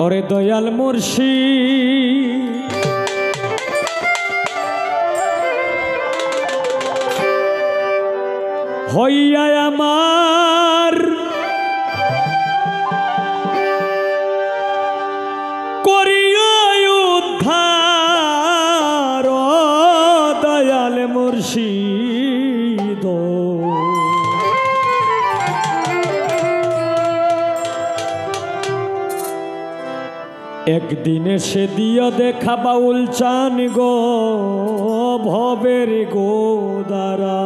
ওরে দয়াল মুর্শিদ হইয়া আমার করিয়া উদ্ধার দয়াল মুর্শিদ একদিন সে দিয়া দেখা বাউল চান গো ভবের গো দ্বারা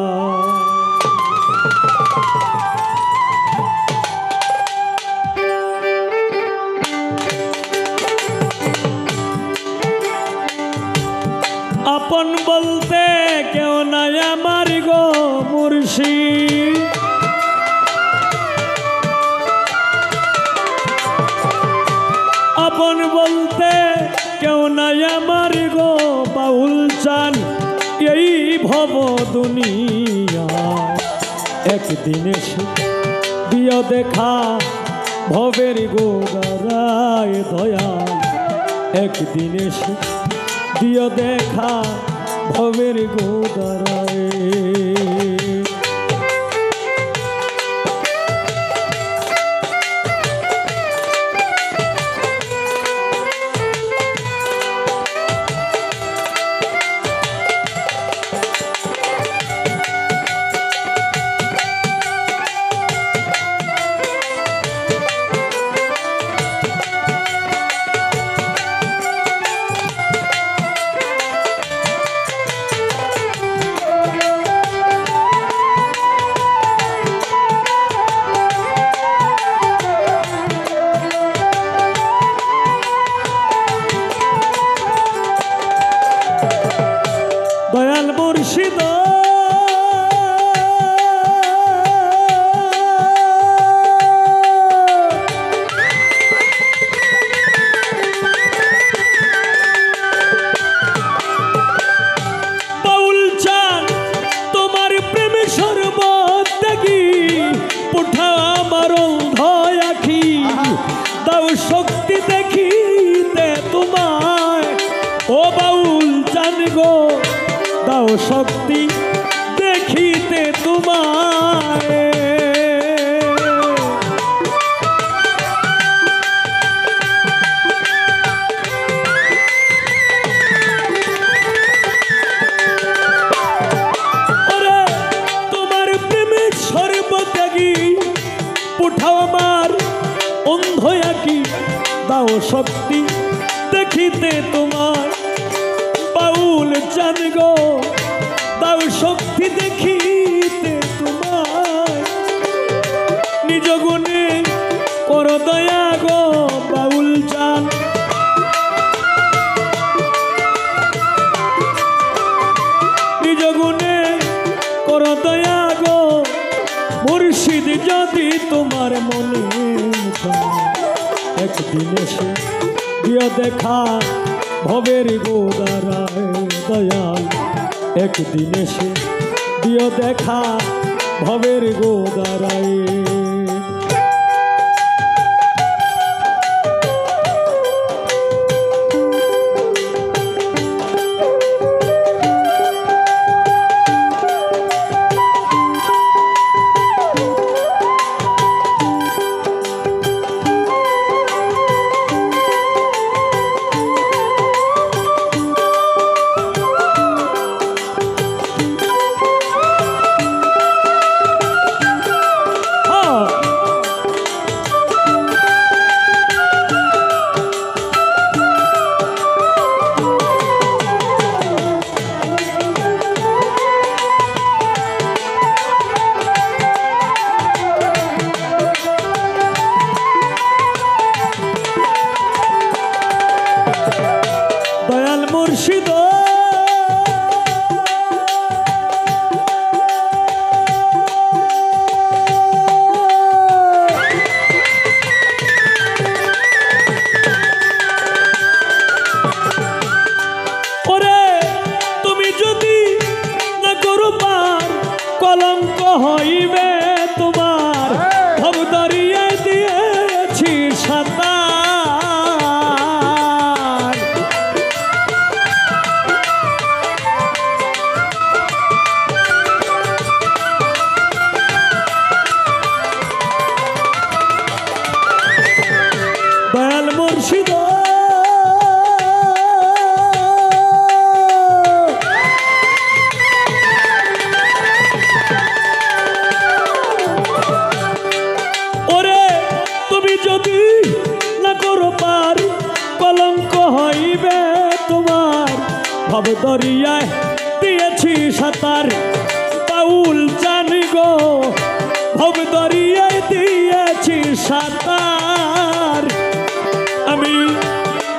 আপন বলতে কেউ নাই আমার গো মুর্শিদ আপন বলতে কেউ নাই আমার গো বাউল চান এই ভব দুনিয়া একদিন এসে দিও দেখা ভবের গো দ্বারায় দয়াল একদিন এসে দিও দেখা ভবের গো দ্বারায় দয়াল মুর্শিদ বাউল চান তোমার প্রেমে শরবত দেখি পুঠা আমার অন্ধ আখি দাও শক্তি দেখিতে তোমায় ও বাউল চান গো দাও শক্তি দেখিতে তোমায় ওরে তোমার প্রেমে সর্বত্যাগী পুঠাও আমার অন্ধ আঁকি দাও শক্তি দেখিতে তোমার বাউল চান গো দাও শক্তি দেখিতে তোমার নিজ গুণে কর দয়া গো বাউল চান নিজ গুণে কর দয়া গো মুর্শিদ যদি তোমার মনে একদিন এসে দিও দেখা ভবের গো দ্বারায় দয়াল একদিন এসে দিও দেখা ভবের গো দ্বারায় মুর্শিদ ওরে তুমি যদি না করো পার কলঙ্ক হইবে তোমার ভব দরিয়ায় দিয়েছি সাঁতার মুর্শিদ ওরে তুমি যদি না করো পার কলঙ্ক হইবে তোমার ভব দরিয়ায় দিয়েছি সাঁতার বাউল জানি গো ভব দরিয়ায় দিয়েছি সাঁতার আমি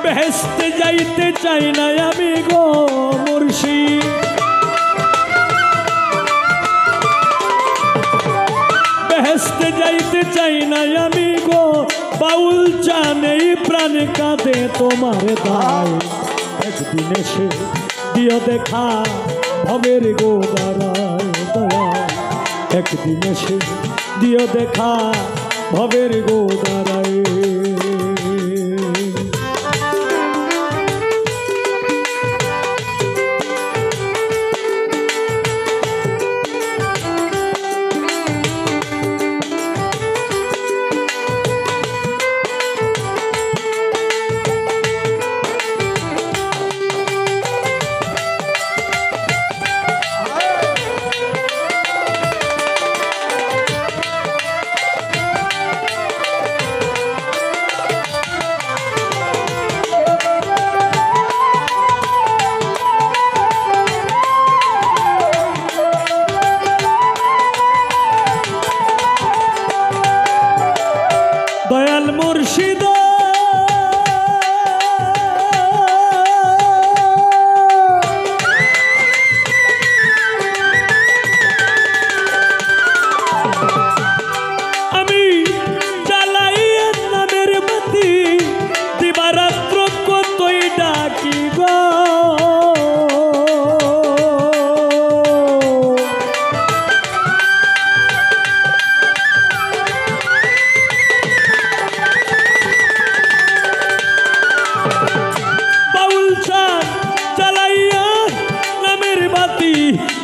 বেহেশতে যাইতে চাই না আমি গো মুর্শিদ বেহেশতে যাইতে চাই না আমি গো বাউল জানে প্রাণ কাঁদে তোমার দায় একদিন এসে দিও দেখা ভবের গোদারায় দয়া একদিন এসে দিও দেখা ভবের গোদারায় দয়াল মুর্শিদ আমি জ্বালাই নামের বাতি দিবারাত্র কতই ডাকি গো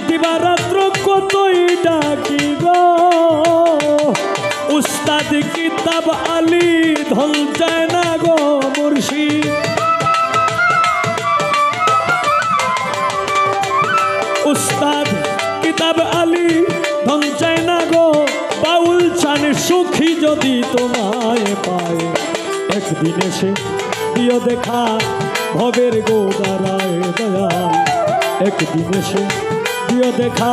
দিবারাত্র কতই ডাকি গো উস্তাদ কিতাব আলী ধল যায় না গো মুর্শিদ উস্তাদ কিতাব আলী ধল যায় না গো বাউল চান সুখী যদি তোমায় পায় একদিন এসে দিও দেখা ভবের গোদারায় দয়াল একদিন এসে দিও দেখা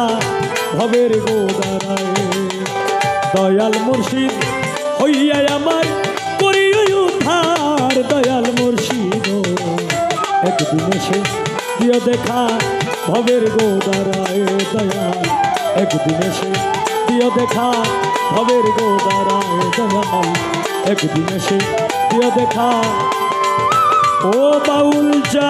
ভবের গোদারায় দয়াল মুর্শিদ হইয়া আমার করিও উদ্ধার দয়াল মুর্শিদ একদিন এসে দিও দেখা ভবের গোদারায় দয়াল একদিন এসে দিও দেখা ভবের গোদারায় দয়াল একদিন এসে দিও দেখা ও বাউল যা